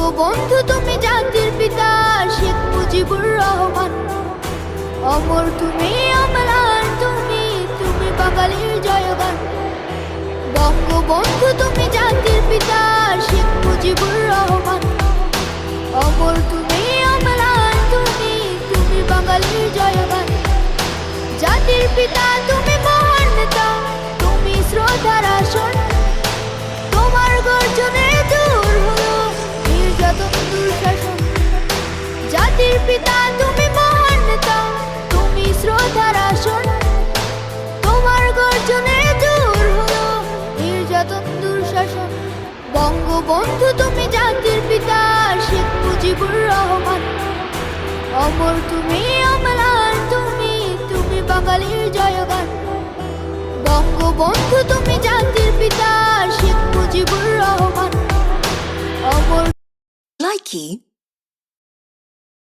বঙ্গবন্ধু তুমি জাতির পিতা শেখ মুজিবুর রহমান। অমর তুমি অমলান তুমি, তুমি বাঙালির জয়গান। বঙ্গবন্ধু তুমি জাতির পিতা শেখ মুজিবুর রহমান। অমর তুমি অমলান তুমি, তুমি বাঙালির জয়গান। জাতির পিতা তুমি মহান নেতা, তুমি শ্রদ্ধার আসন। তোমার গর্জনে দূর হলো নির্যাতন দুঃশাসন। জাতির পিতা তুমি মহান নেতা, তুমি শ্রদ্ধার আসন। তোমার গর্জনে দূর হলো নির্যাতন দুঃশাসন। বঙ্গবন্ধু তুমি জাতির পিতা শেখ মুজিবুর রহমান। অমর তুমি অমলান তুমি, তুমি বাঙালির জয়গান। বঙ্গবন্ধু তুমি জাতির পিতা শেখ মুজিবুর রহমান। অমর Likey